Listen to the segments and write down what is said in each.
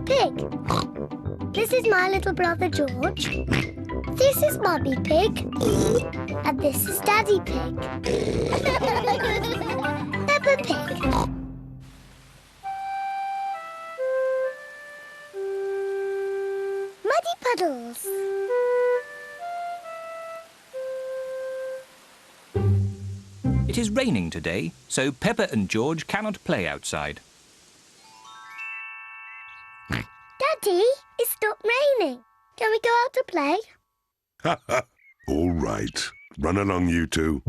Pig. This is my little brother George. This is Mummy Pig. And this is Daddy Pig. Peppa Pig. Muddy puddles. It is raining today, so Peppa and George cannot play outside. Daddy, it stopped raining. Can we go out to play? Ha ha! All right. Run along, you two.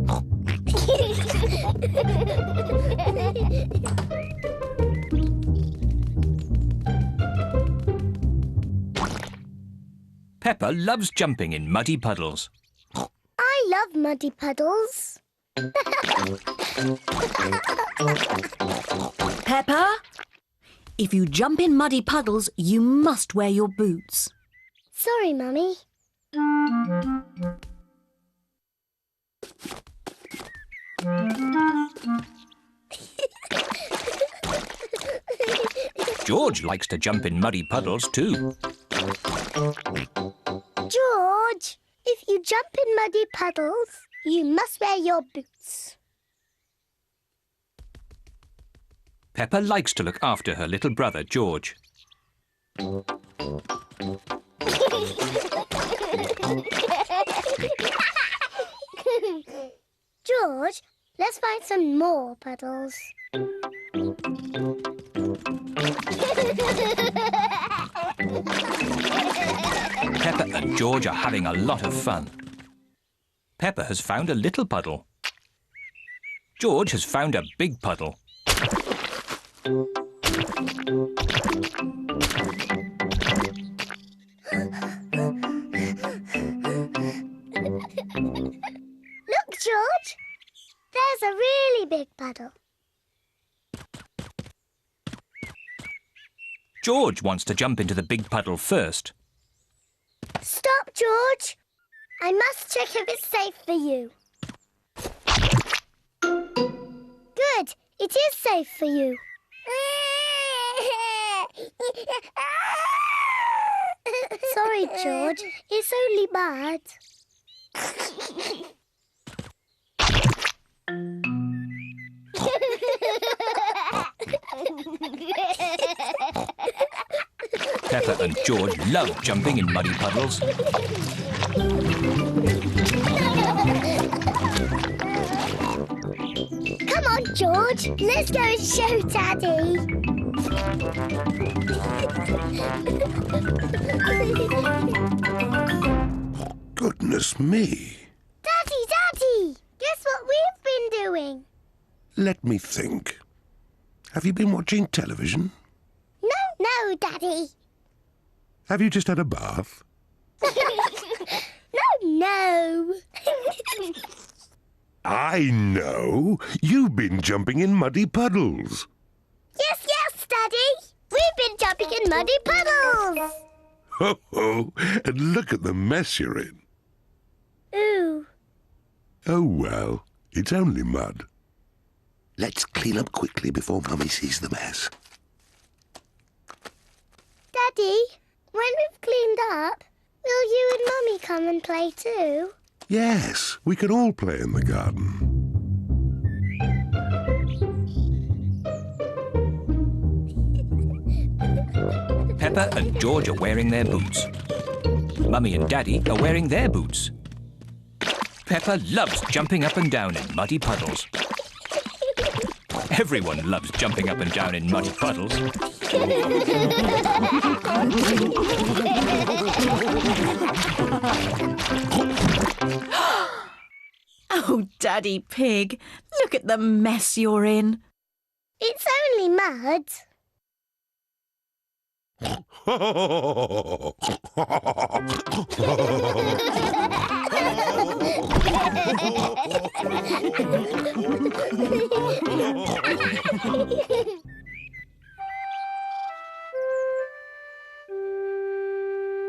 Peppa loves jumping in muddy puddles. I love muddy puddles. Peppa, if you jump in muddy puddles, you must wear your boots. Sorry, Mummy. George likes to jump in muddy puddles too. George, if you jump in muddy puddles, you must wear your boots. Peppa likes to look after her little brother George. George, let's find some more puddles. Peppa and George are having a lot of fun. Peppa has found a little puddle. George has found a big puddle. Look, George. There's a really big puddle. George wants to jump into the big puddle first. Stop, George. I must check if it's safe for you. Good. It is safe for you. Sorry, George. It's only mud. Peppa and George love jumping in muddy puddles. Come on, George. Let's go and show Daddy. Goodness me. Daddy! Guess what we've been doing? Let me think. Have you been watching television? No, Daddy. Have you just had a bath? No. I know. You've been jumping in muddy puddles. Yes, Daddy. We've been jumping in muddy puddles. Ho ho! And look at the mess you're in. Ooh. Oh well, it's only mud. Let's clean up quickly before Mummy sees the mess. Daddy, when we've cleaned up, will you and Mummy come and play too? Yes, we can all play in the garden. Peppa and George are wearing their boots. Mummy and Daddy are wearing their boots. Peppa loves jumping up and down in muddy puddles. Everyone loves jumping up and down in muddy puddles. Oh, Daddy Pig, look at the mess you're in. It's only mud.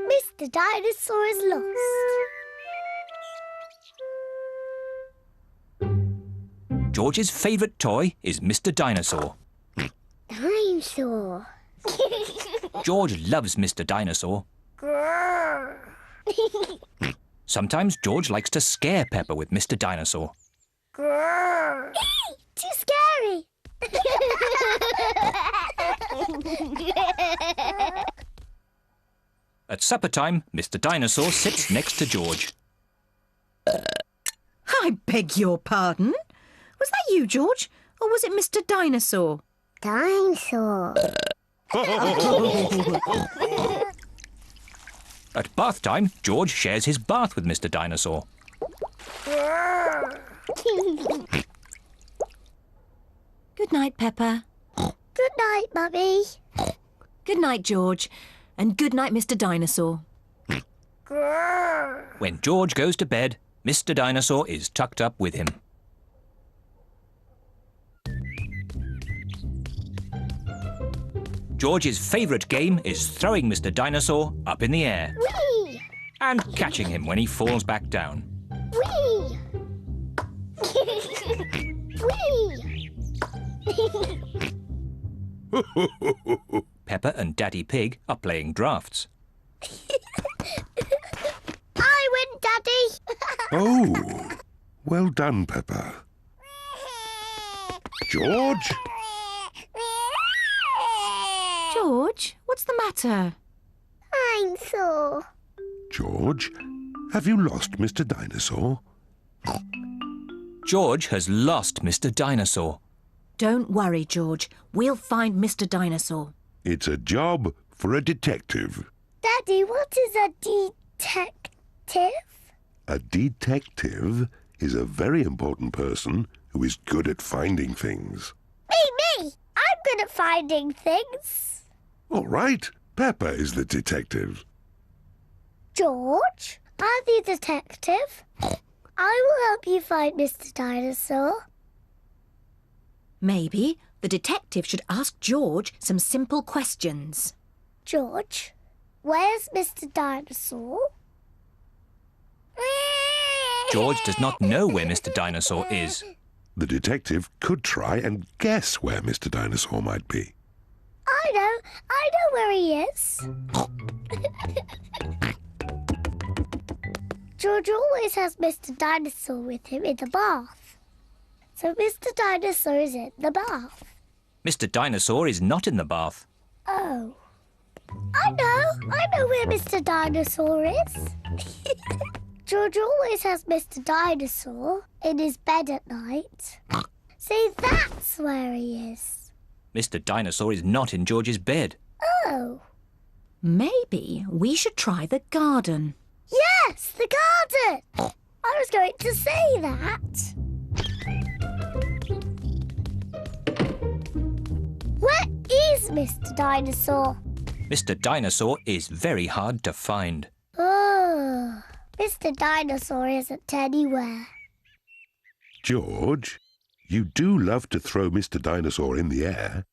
Mr. Dinosaur is lost. George's favourite toy is Mr. Dinosaur. Dinosaur. George loves Mr. Dinosaur. Sometimes George likes to scare Peppa with Mr. Dinosaur. Too scary. At supper time, Mr. Dinosaur sits next to George. I beg your pardon? Was that you, George? Or was it Mr. Dinosaur? Dinosaur. At bath time, George shares his bath with Mr. Dinosaur. Good night, Peppa. Good night, Mummy. Good night, George. And good night, Mr. Dinosaur. When George goes to bed, Mr. Dinosaur is tucked up with him. George's favourite game is throwing Mr. Dinosaur up in the air Whee! and catching him when he falls back down. Whee! Whee! Peppa and Daddy Pig are playing drafts. I win, Daddy. Oh, well done, Peppa. George? George, what's the matter? I'm sore. George, have you lost Mr. Dinosaur? George has lost Mr. Dinosaur. Don't worry, George. We'll find Mr. Dinosaur. It's a job for a detective. Daddy, what is a detective? A detective is a very important person who is good at finding things. Me! I'm good at finding things. All right, Peppa is the detective. George, I'm the detective. I will help you find Mr. Dinosaur. Maybe the detective should ask George some simple questions. George, where's Mr. Dinosaur? George does not know where Mr. Dinosaur is. The detective could try and guess where Mr. Dinosaur might be. I know where he is. George always has Mr. Dinosaur with him in the bath. So Mr. Dinosaur is in the bath. Mr. Dinosaur is not in the bath. Oh. I know where Mr. Dinosaur is. George always has Mr. Dinosaur in his bed at night. See, that's where he is. Mr. Dinosaur is not in George's bed. Oh. Maybe we should try the garden. Yes, the garden. I was going to say that. Where is Mr. Dinosaur? Mr. Dinosaur is very hard to find. Oh, Mr. Dinosaur isn't anywhere. George, you do love to throw Mr. Dinosaur in the air.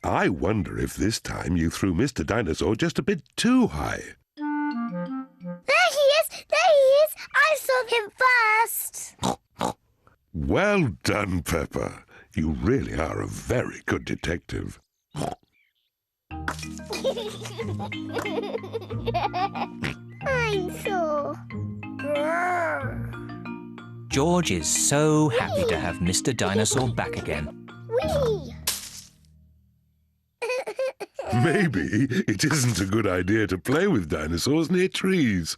I wonder if this time you threw Mr. Dinosaur just a bit too high. There he is! There he is! I saw him first! Well done, Peppa. You really are a very good detective. I'm sore. George is so happy to have Mr. Dinosaur back again. Whee! Maybe it isn't a good idea to play with dinosaurs near trees.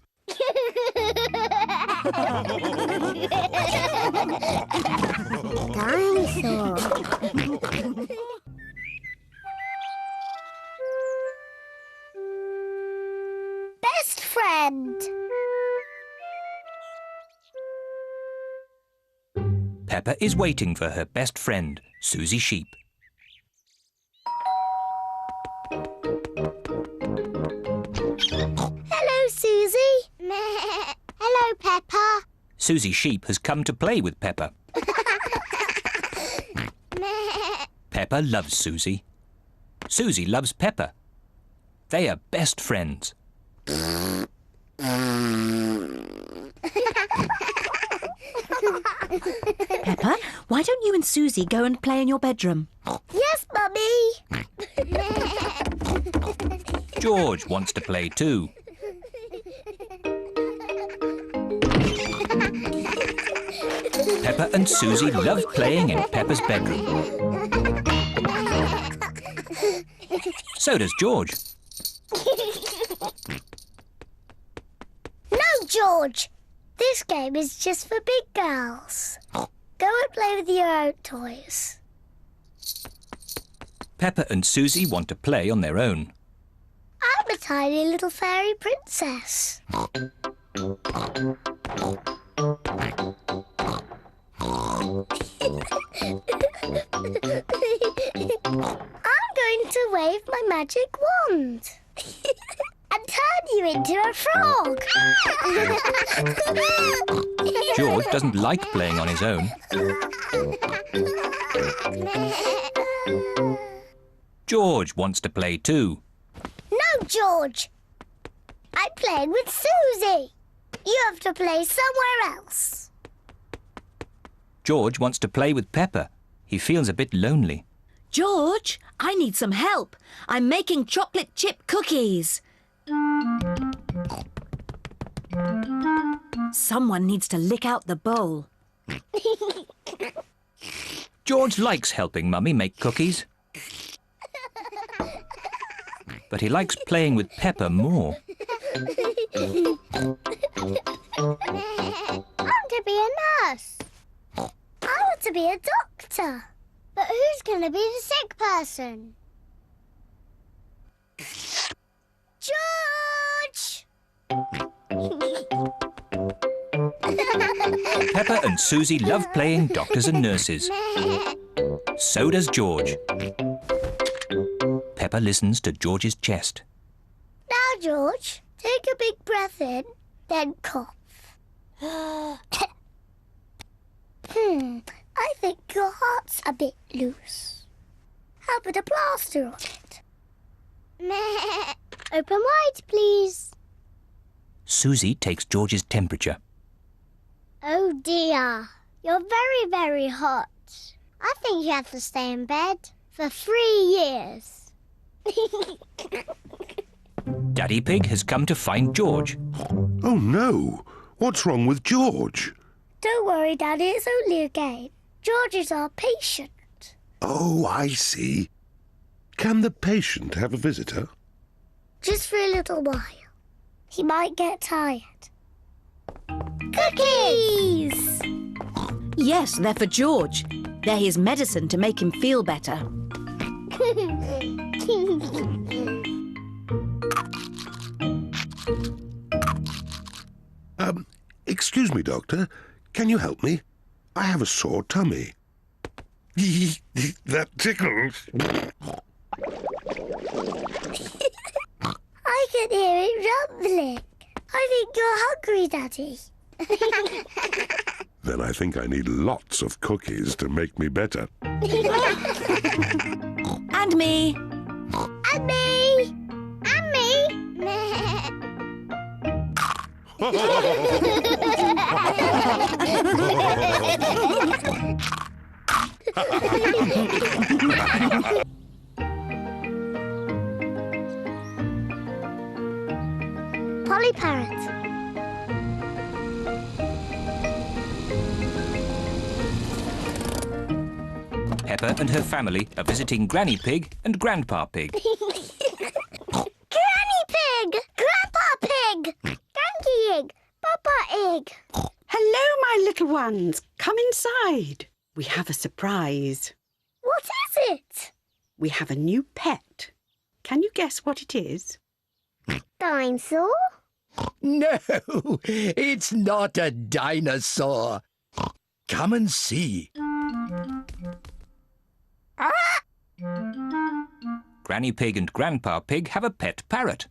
Dinosaur. Best friend. Peppa is waiting for her best friend, Susie Sheep. Hello, Susie. Hello, Peppa. Susie Sheep has come to play with Peppa. Peppa loves Susie. Susie loves Peppa. They are best friends. Peppa, why don't you and Susie go and play in your bedroom? Yes, Mummy. George wants to play too. Peppa and Susie love playing in Peppa's bedroom. So does George. No, George. This game is just for big girls. Go and play with your own toys. Peppa and Susie want to play on their own. I'm a tiny little fairy princess. I'm going to wave my magic wand and turn you into a frog. George doesn't like playing on his own. George wants to play too. No, George. I'm playing with Susie. You have to play somewhere else. George wants to play with Peppa. He feels a bit lonely. George, I need some help. I'm making chocolate chip cookies. Someone needs to lick out the bowl. George likes helping Mummy make cookies. But he likes playing with Peppa more. I want to be a nurse. I want to be a doctor. But who's going to be the sick person? George! Peppa and Susie love playing doctors and nurses. So does George. Peppa listens to George's chest. Now, George, take a big breath in, then cough. I think your heart's a bit loose. How about a plaster on it? Open wide, please. Susie takes George's temperature. Oh dear, you're very, very hot. I think you have to stay in bed for 3 years. Daddy Pig has come to find George. Oh, no. What's wrong with George? Don't worry, Daddy, it's only a game. George is our patient. Oh, I see. Can the patient have a visitor? Just for a little while. He might get tired. Cookies! Yes, they're for George. They're his medicine to make him feel better. Excuse me, Doctor. Can you help me? I have a sore tummy. That tickles. I can hear it rumbling. I think you're hungry, Daddy. Then I think I need lots of cookies to make me better. And me. And me! And me! Polly Parrot. Peppa and her family are visiting Granny Pig and Grandpa Pig. Granny Pig! Grandpa Pig! Granky Egg! Papa Egg! Hello, my little ones. Come inside. We have a surprise. What is it? We have a new pet. Can you guess what it is? Dinosaur? No, it's not a dinosaur. Come and see. Granny Pig and Grandpa Pig have a pet parrot.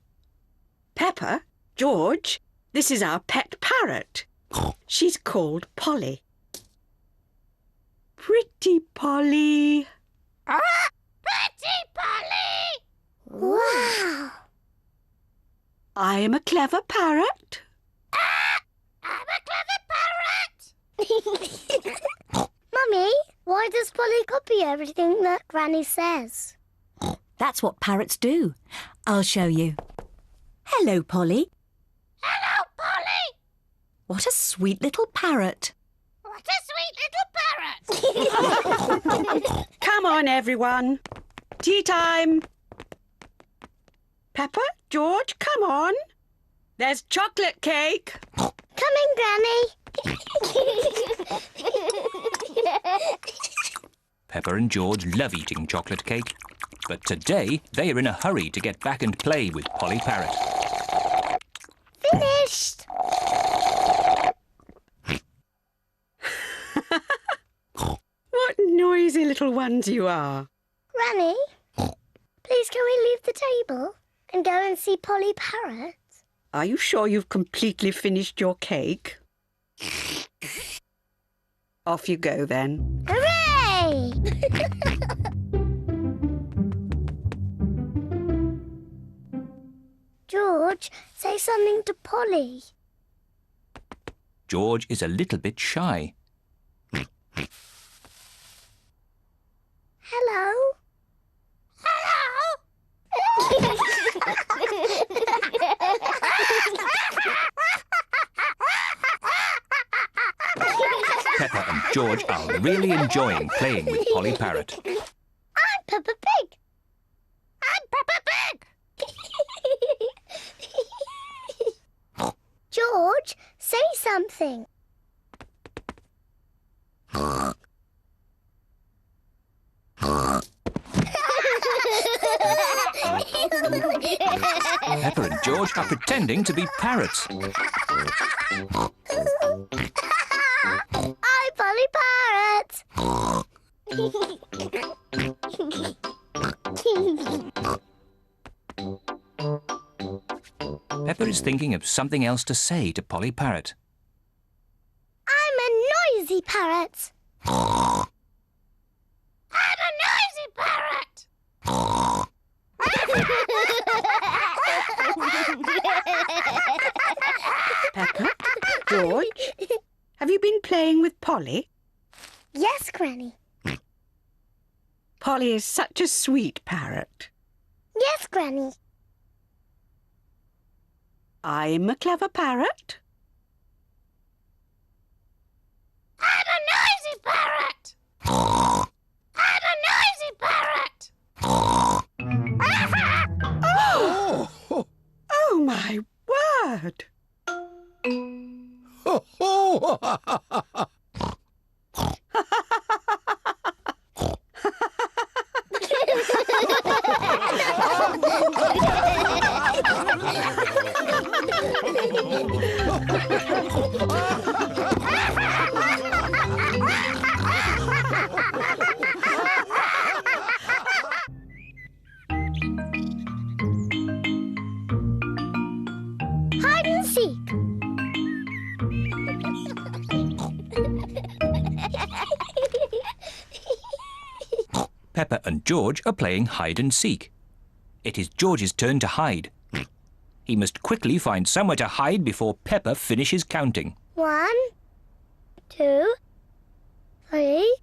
Peppa, George, this is our pet parrot. She's called Polly. Pretty Polly. Pretty Polly! Wow! I am a clever parrot. I'm a clever parrot! Mummy, why does Polly copy everything that Granny says? That's what parrots do. I'll show you. Hello, Polly. Hello, Polly. What a sweet little parrot. What a sweet little parrot. Come on, everyone. Tea time. Peppa, George, come on. There's chocolate cake. Coming, Granny. Peppa and George love eating chocolate cake, but today they are in a hurry to get back and play with Polly Parrot. Finished. What noisy little ones you are. Granny, please can we leave the table and go and see Polly Parrot? Are you sure you've completely finished your cake? Off you go then. Hooray! George, say something to Polly. George is a little bit shy. Hello? Peppa and George are really enjoying playing with Polly Parrot. I'm Peppa Pig. I'm Peppa Pig. George, say something. Peppa and George are pretending to be parrots. I'm Polly Parrot. Peppa is thinking of something else to say to Polly Parrot. I'm a noisy parrot. I'm a noisy parrot. Peppa, George, have you been playing with Polly? Yes, Granny. Polly is such a sweet parrot. Yes, Granny. I'm a clever parrot. I'm a noisy parrot. I'm a noisy parrot. Oh! Oh, my word! Hide and seek. Peppa and George are playing hide and seek. It is George's turn to hide. He must quickly find somewhere to hide before Peppa finishes counting. 1, 2, 3,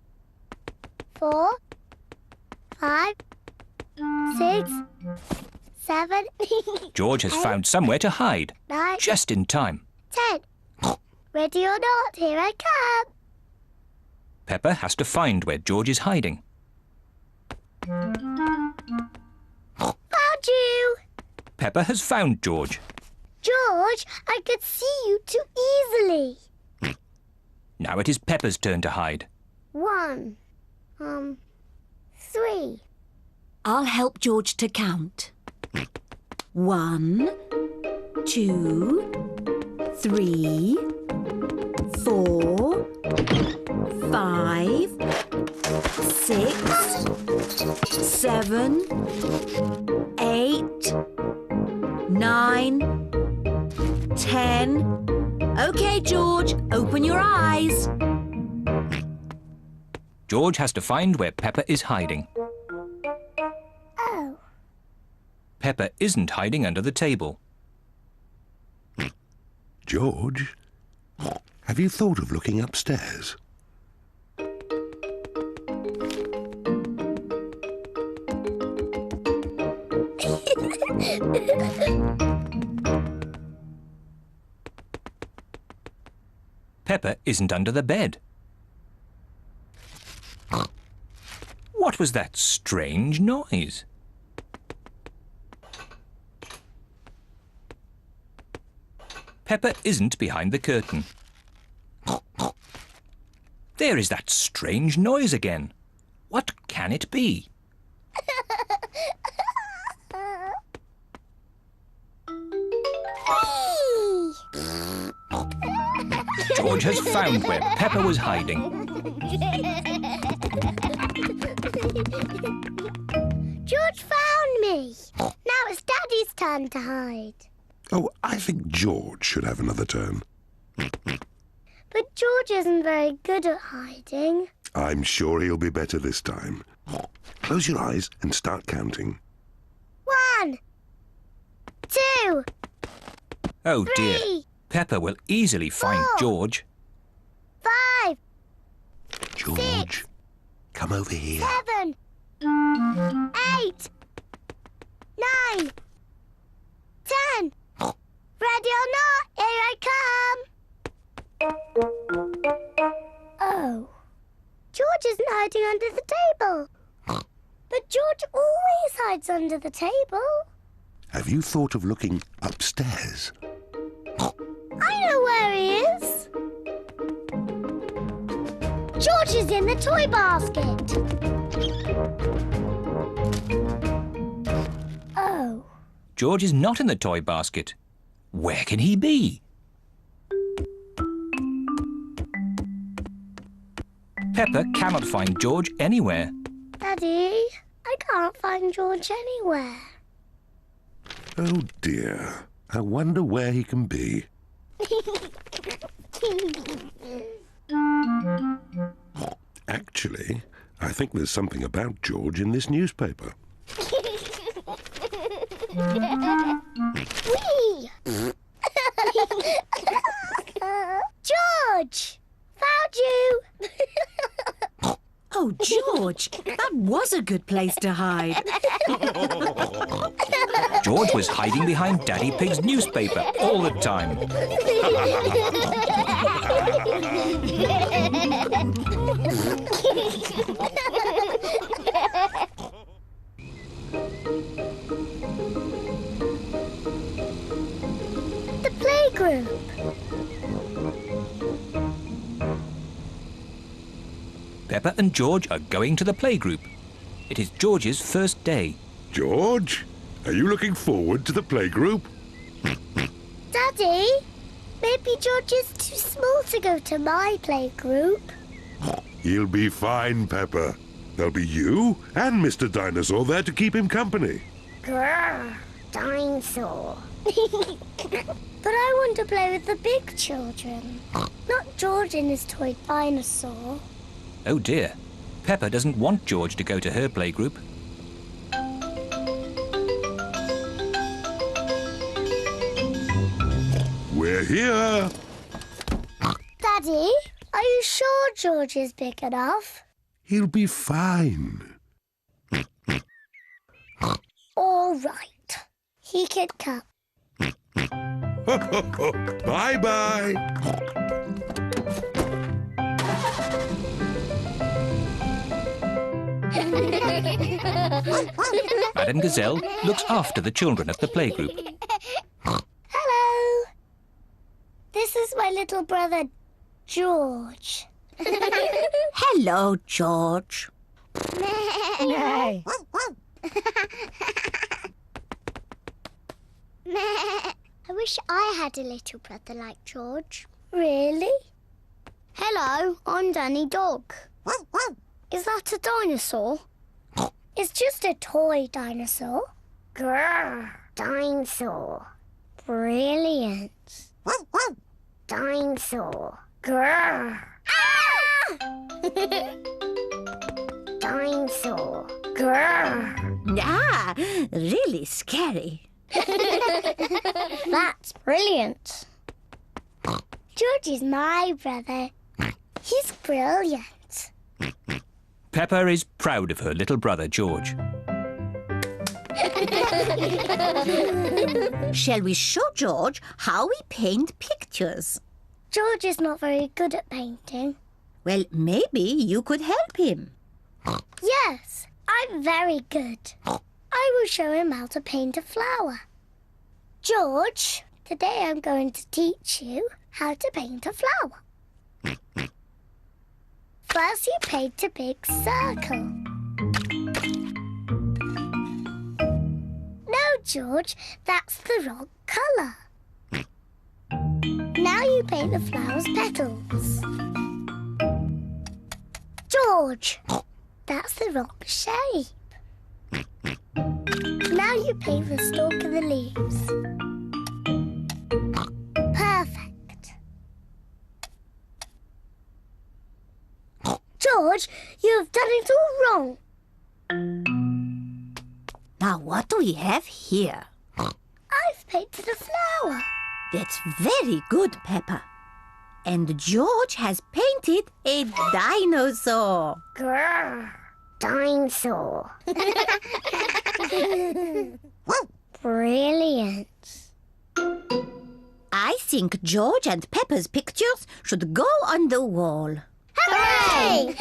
4, 5, 6, 7, George has found somewhere to hide, 9, just in time. 10. Ready or not, here I come. Peppa has to find where George is hiding. Found you. Peppa has found George. George, I could see you too easily. Now it is Peppa's turn to hide. 1, 3. I'll help George to count. 1, 2, 3, 4, 5, 6, 7, 8, 9, 10. OK, George, open your eyes. George has to find where Peppa is hiding. Oh, Peppa isn't hiding under the table. George, have you thought of looking upstairs? Peppa isn't under the bed. What was that strange noise? Peppa isn't behind the curtain. There is that strange noise again. What can it be? George has found where Peppa was hiding. George found me. Now it's Daddy's turn to hide. Oh, I think George should have another turn. But George isn't very good at hiding. I'm sure he'll be better this time. Close your eyes and start counting. 1, 2, Oh dear, 3, Peppa will easily find 4, George. 5, George, come over here. 7, 8, 9, 10. Ready or not, here I come. Oh, George isn't hiding under the table. But George always hides under the table. Have you thought of looking upstairs? I know where he is. George is in the toy basket. Oh. George is not in the toy basket. Where can he be? Peppa cannot find George anywhere. Daddy, I can't find George anywhere. Oh dear, I wonder where he can be. Actually, I think there's something about George in this newspaper. Whee! George! Found you! Oh, George, that was a good place to hide. George was hiding behind Daddy Pig's newspaper all the time. The playgroup. Peppa and George are going to the playgroup. It is George's first day. George, are you looking forward to the playgroup? Daddy, maybe George is too small to go to my playgroup. He'll be fine, Peppa. There'll be you and Mr. Dinosaur there to keep him company. Grrr, dinosaur. But I want to play with the big children, not George and his toy dinosaur. Oh dear, Peppa doesn't want George to go to her playgroup. We're here. Daddy, are you sure George is big enough? He'll be fine. All right, he can come. Bye-bye. Madame Gazelle looks after the children at the playgroup. Hello. This is my little brother, George. Hello, George. I wish I had a little brother like George. Really? Hello, I'm Danny Dog. Is that a dinosaur? It's just a toy dinosaur. Grrr, dinosaur. Brilliant. Dinosaur. Grrr. Ah! Dinosaur. Grrr. Ah, really scary. That's brilliant. George is my brother. He's brilliant. Peppa is proud of her little brother George. Shall we show George how we paint pictures? George is not very good at painting. Well, maybe you could help him. Yes, I'm very good. I will show him how to paint a flower. George, today I'm going to teach you how to paint a flower. First, you paint a big circle. No, George, that's the wrong colour. Now you paint the flower's petals. George, that's the wrong shape. Now you paint the stalk of the leaves. Perfect. George, you have done it all wrong. Now, what do we have here? I've painted a flower. That's very good, Peppa. And George has painted a dinosaur. Grrr, dinosaur. Brilliant. I think George and Peppa's pictures should go on the wall. Hooray!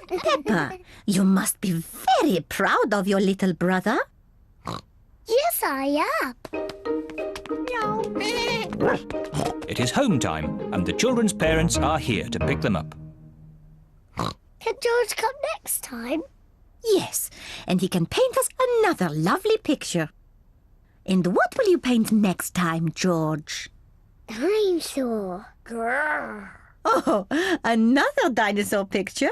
Peppa, you must be very proud of your little brother. Yes, I am. It is home time, and the children's parents are here to pick them up. Can George come next time? Yes, and he can paint us another lovely picture. And what will you paint next time, George? Dinosaur. Grrr. Oh, another dinosaur picture?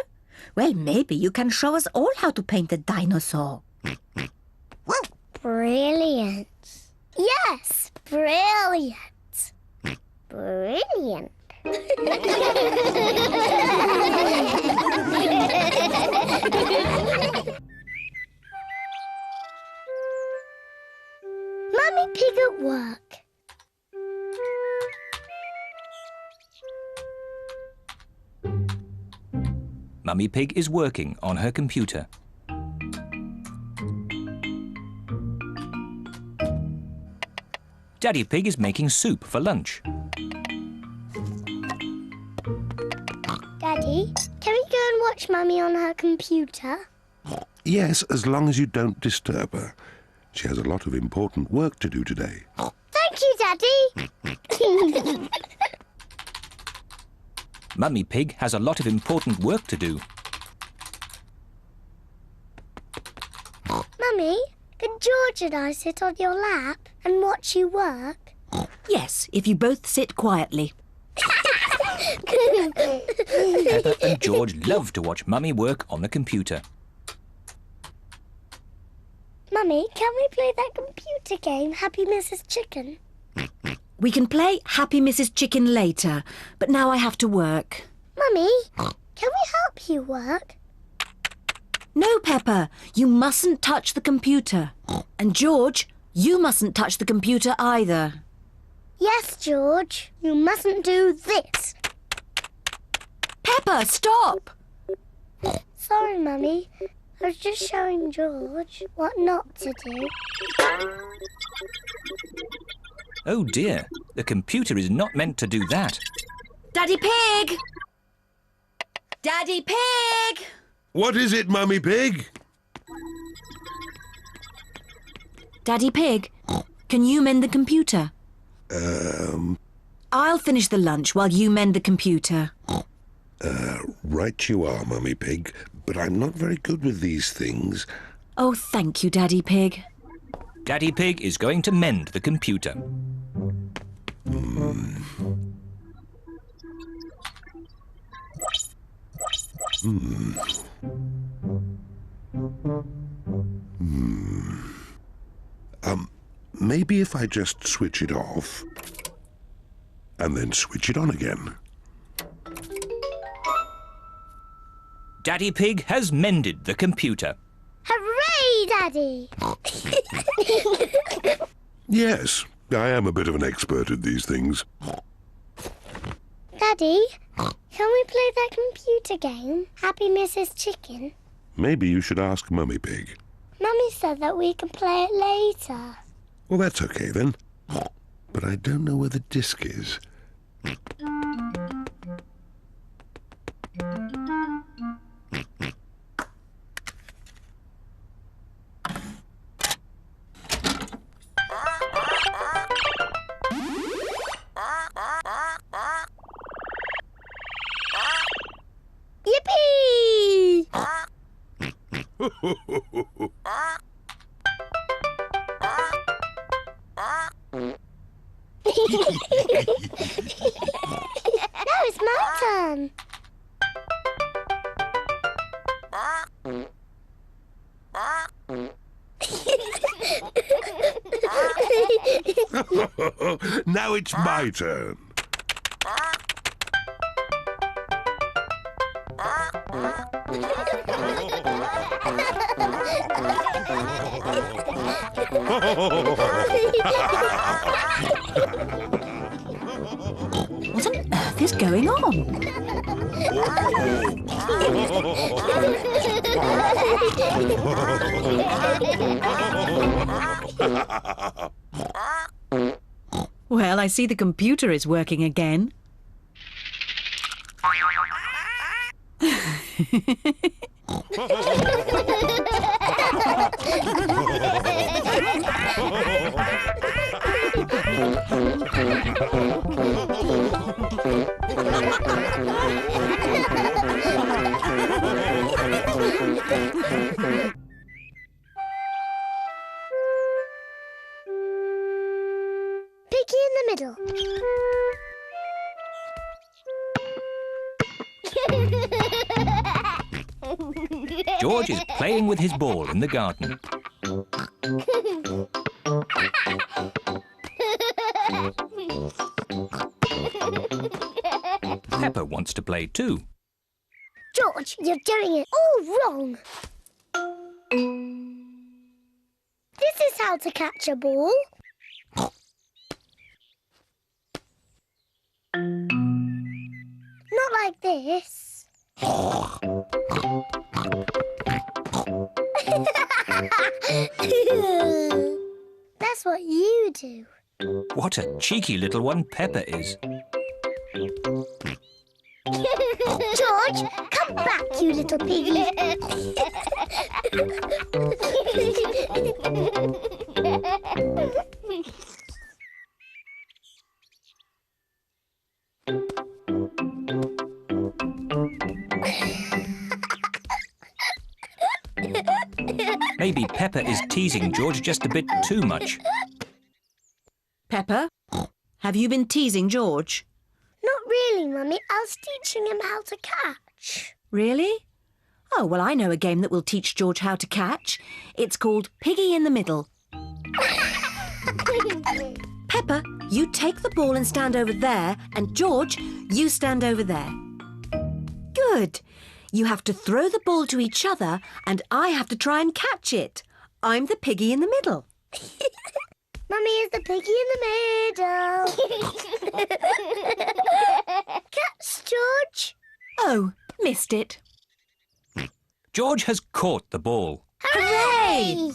Well, maybe you can show us all how to paint a dinosaur. Brilliant. Yes, brilliant. Brilliant. Mummy Pig at work. Mummy Pig is working on her computer. Daddy Pig is making soup for lunch. Daddy, can we go and watch Mummy on her computer? Yes, as long as you don't disturb her. She has a lot of important work to do today. Thank you, Daddy. Mummy Pig has a lot of important work to do. Mummy, can George and I sit on your lap and watch you work? Yes, if you both sit quietly. Peppa and George love to watch Mummy work on the computer. Mummy, can we play that computer game, Happy Mrs. Chicken? We can play Happy Mrs. Chicken later, but now I have to work. Mummy, can we help you work? No, Peppa, you mustn't touch the computer. And George, you mustn't touch the computer either. Yes, George. You mustn't do this. Peppa, stop! Sorry, Mummy. I was just showing George what not to do. Oh dear, the computer is not meant to do that. Daddy Pig! Daddy Pig! What is it, Mummy Pig? Daddy Pig, can you mend the computer? I'll finish the lunch while you mend the computer. Right you are, Mummy Pig, but I'm not very good with these things. Oh, thank you, Daddy Pig. Daddy Pig is going to mend the computer. Maybe if I just switch it off and then switch it on again. Daddy Pig has mended the computer. Hooray, Daddy! Yes, I am a bit of an expert at these things. Daddy, can we play that computer game, Happy Mrs. Chicken? Maybe you should ask Mummy Pig. said that we can play it later. Well, that's okay then. But I don't know where the disc is. Yippee! Now it's my turn. Now it's my turn. What on earth is going on? Well, I see the computer is working again. Piggy in the middle. George is playing with his ball in the garden. Peppa wants to play too. George, you're doing it all wrong. This is how to catch a ball. Not like this. That's what you do. What a cheeky little one Peppa is. George, come back, you little piggy. Maybe Peppa is teasing George just a bit too much. Peppa, have you been teasing George? Not really, Mummy. I was teaching him how to catch. Really? Oh, well, I know a game that will teach George how to catch. It's called Piggy in the Middle. Peppa, you take the ball and stand over there, and George, you stand over there. Good. You have to throw the ball to each other, and I have to try and catch it. I'm the piggy in the middle. Mummy is the piggy in the middle. Catch, George. Oh, missed it. George has caught the ball. Hooray!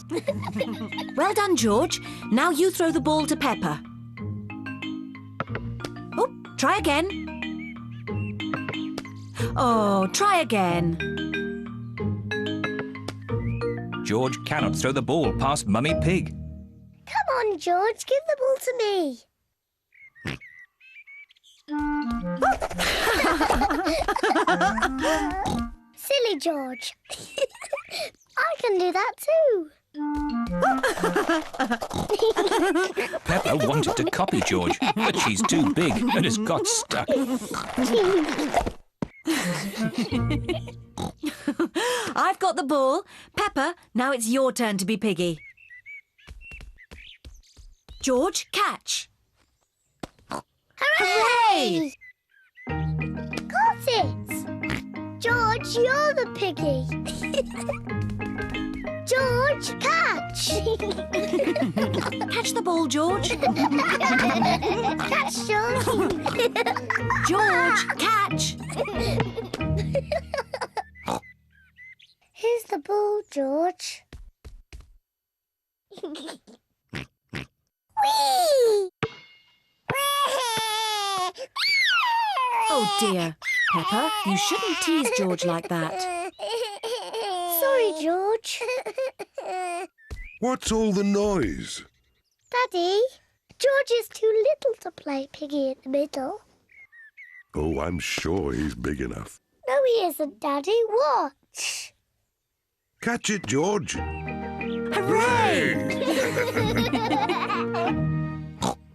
Well done, George. Now you throw the ball to Peppa. Oh, try again. Oh, try again. George cannot throw the ball past Mummy Pig. Come on, George. Give the ball to me. Silly George. I can do that too. Peppa wanted to copy George, but she's too big and has got stuck. I've got the ball. Peppa, now it's your turn to be piggy. George, catch. Hooray! Got it. George, you're the piggy. George, catch. Catch the ball, George. Catch, George. George, catch. Here's the ball, George. Whee! Oh dear. Peppa, you shouldn't tease George like that. Sorry, George. What's all the noise? Daddy, George is too little to play Piggy in the middle. Oh, I'm sure he's big enough. No, he isn't, Daddy. Watch. Catch it, George. Hooray!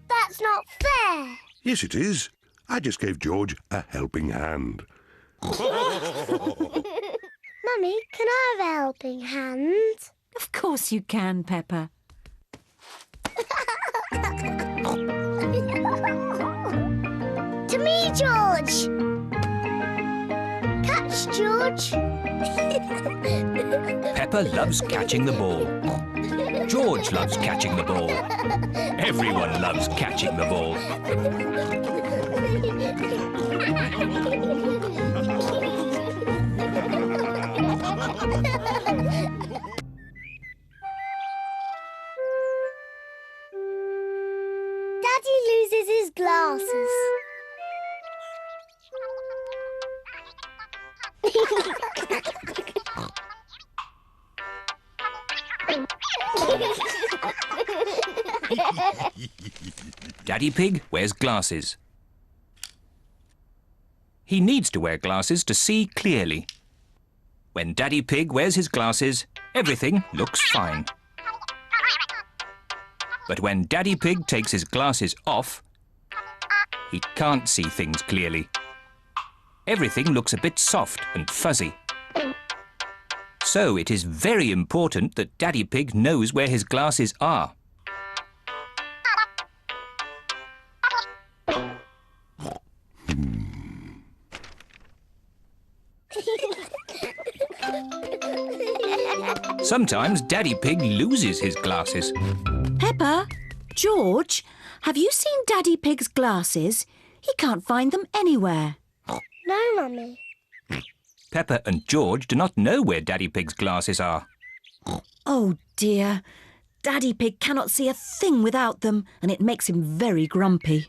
That's not fair. Yes, it is. I just gave George a helping hand. Mummy, can I have a helping hand? Of course you can, Peppa. To me, George. Catch, George. Peppa loves catching the ball. George loves catching the ball. Everyone loves catching the ball. Daddy loses his glasses. Daddy Pig wears glasses. He needs to wear glasses to see clearly. When Daddy Pig wears his glasses, everything looks fine. But when Daddy Pig takes his glasses off, he can't see things clearly. Everything looks a bit soft and fuzzy. So it is very important that Daddy Pig knows where his glasses are. Sometimes Daddy Pig loses his glasses. Peppa, George, have you seen Daddy Pig's glasses? He can't find them anywhere. No, Mummy. Peppa and George do not know where Daddy Pig's glasses are. Oh dear. Daddy Pig cannot see a thing without them, and it makes him very grumpy.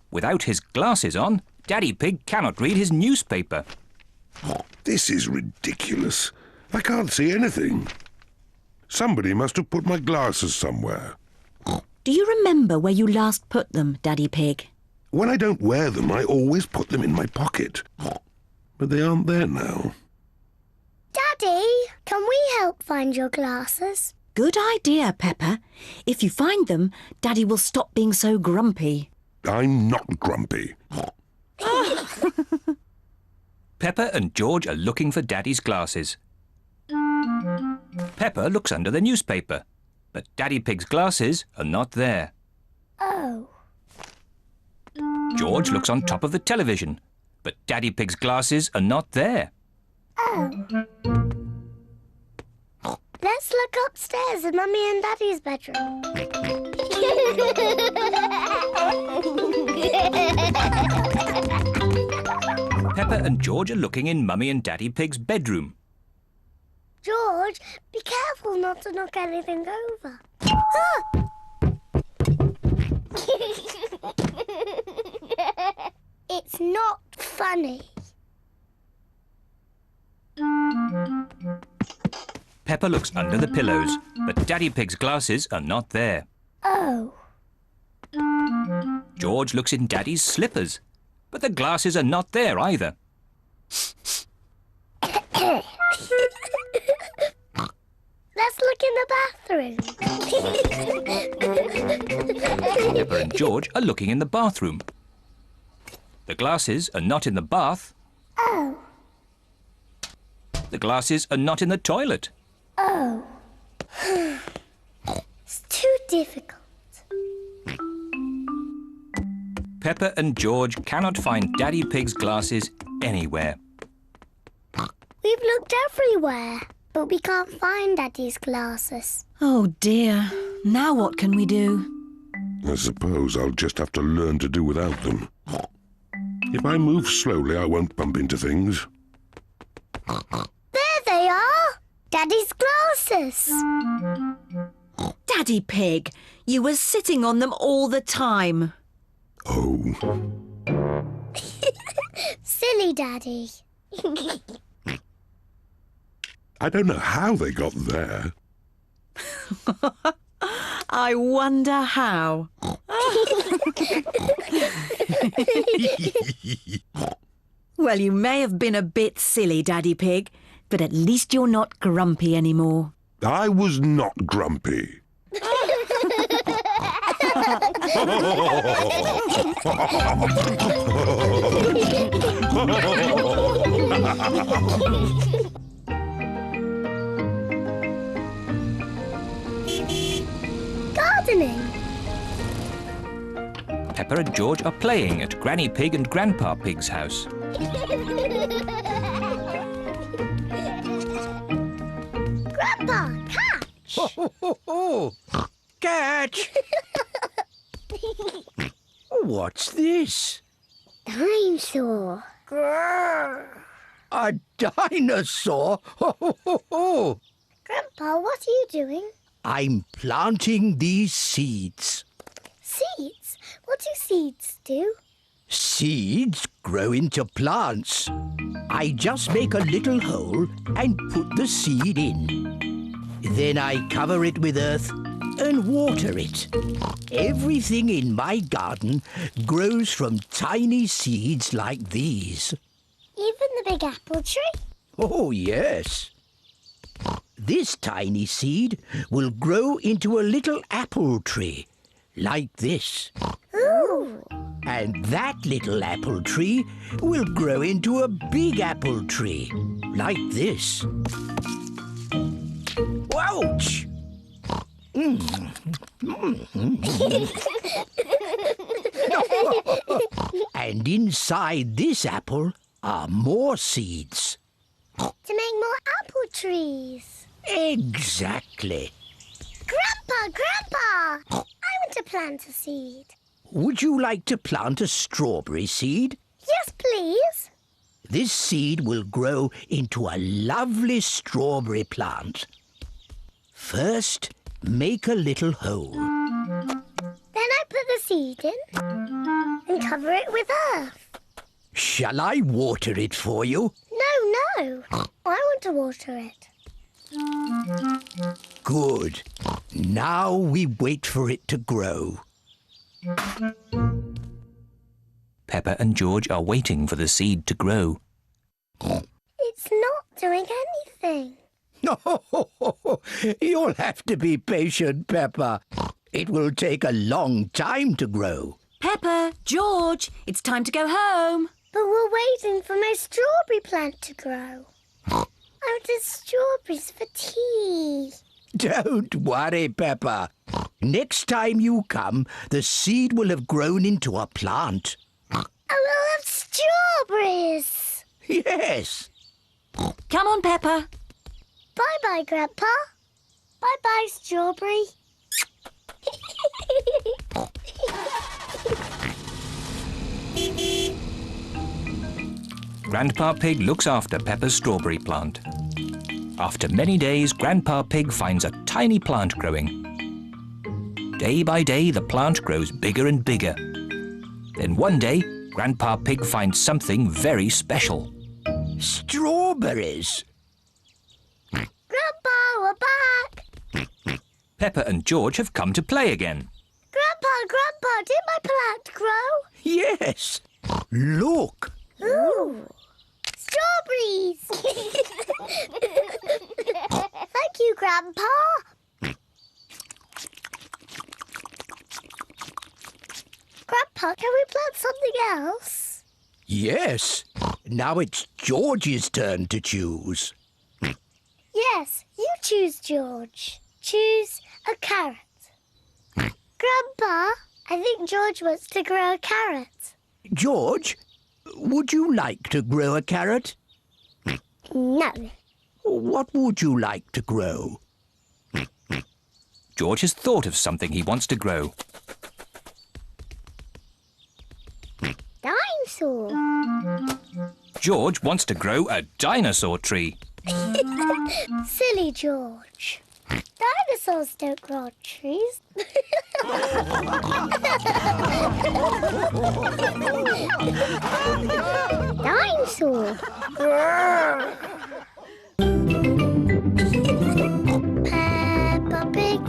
Without his glasses on, Daddy Pig cannot read his newspaper. This is ridiculous. I can't see anything. Somebody must have put my glasses somewhere. Do you remember where you last put them, Daddy Pig? When I don't wear them, I always put them in my pocket. But they aren't there now. Daddy, can we help find your glasses? Good idea, Peppa. If you find them, Daddy will stop being so grumpy. I'm not grumpy. Peppa and George are looking for Daddy's glasses. Peppa looks under the newspaper, but Daddy Pig's glasses are not there. Oh. George looks on top of the television, but Daddy Pig's glasses are not there. Oh. Let's look upstairs in Mummy and Daddy's bedroom. Peppa and George are looking in Mummy and Daddy Pig's bedroom. George, be careful not to knock anything over. Ah! It's not funny. Peppa looks under the pillows, but Daddy Pig's glasses are not there. Oh. George looks in Daddy's slippers, but the glasses are not there either. Let's look in the bathroom. Peppa and George are looking in the bathroom. The glasses are not in the bath. Oh. The glasses are not in the toilet. Oh. It's too difficult. Peppa and George cannot find Daddy Pig's glasses anywhere. We've looked everywhere, but we can't find Daddy's glasses. Oh dear. Now what can we do? I suppose I'll just have to learn to do without them. If I move slowly, I won't bump into things. There they are! Daddy's glasses! dinosaurs. Daddy Pig, you were sitting on them all the time. Oh, Silly Daddy. I don't know how they got there. I wonder how. Well, you may have been a bit silly, Daddy Pig, but at least you're not grumpy anymore. I was not grumpy. Gardening. Peppa and George are playing at Granny Pig and Grandpa Pig's house. Grandpa, catch. Catch! What's this? Dinosaur. A dinosaur? Grandpa, what are you doing? I'm planting these seeds. Seeds? What do seeds do? Seeds grow into plants. I just make a little hole and put the seed in. Then I cover it with earth and water it. Everything in my garden grows from tiny seeds like these. Even the big apple tree? Oh, yes. This tiny seed will grow into a little apple tree, like this. Ooh. And that little apple tree will grow into a big apple tree, like this. Ouch! And inside this apple are more seeds. To make more apple trees. Exactly. Grandpa! I want to plant a seed. Would you like to plant a strawberry seed? Yes, please. This seed will grow into a lovely strawberry plant. First, make a little hole. Then I put the seed in and cover it with earth. Shall I water it for you? No. I want to water it. Good. Now we wait for it to grow. Peppa and George are waiting for the seed to grow. It's not doing anything. You'll have to be patient, Peppa. It will take a long time to grow. Peppa, George, it's time to go home. But we're waiting for my strawberry plant to grow. I wanted strawberries for tea. Don't worry, Peppa. Next time you come, the seed will have grown into a plant. I will have strawberries. Yes. Come on, Peppa. Bye-bye, Grandpa. Bye-bye, strawberry. Grandpa Pig looks after Peppa's strawberry plant. After many days, Grandpa Pig finds a tiny plant growing. Day by day, the plant grows bigger and bigger. Then one day, Grandpa Pig finds something very special. Strawberries. Grandpa, we're back. Peppa and George have come to play again. Grandpa, did my plant grow? Yes. Look. Ooh, strawberries. Thank you, Grandpa. Grandpa, can we plant something else? Yes. Now it's George's turn to choose. Yes, you choose, George. Choose a carrot. Grandpa, I think George wants to grow a carrot. George, would you like to grow a carrot? No. What would you like to grow? George has thought of something he wants to grow. Dinosaur. George wants to grow a dinosaur tree. Silly George. Dinosaurs don't grow on trees. Dinosaur. Peppa Pig.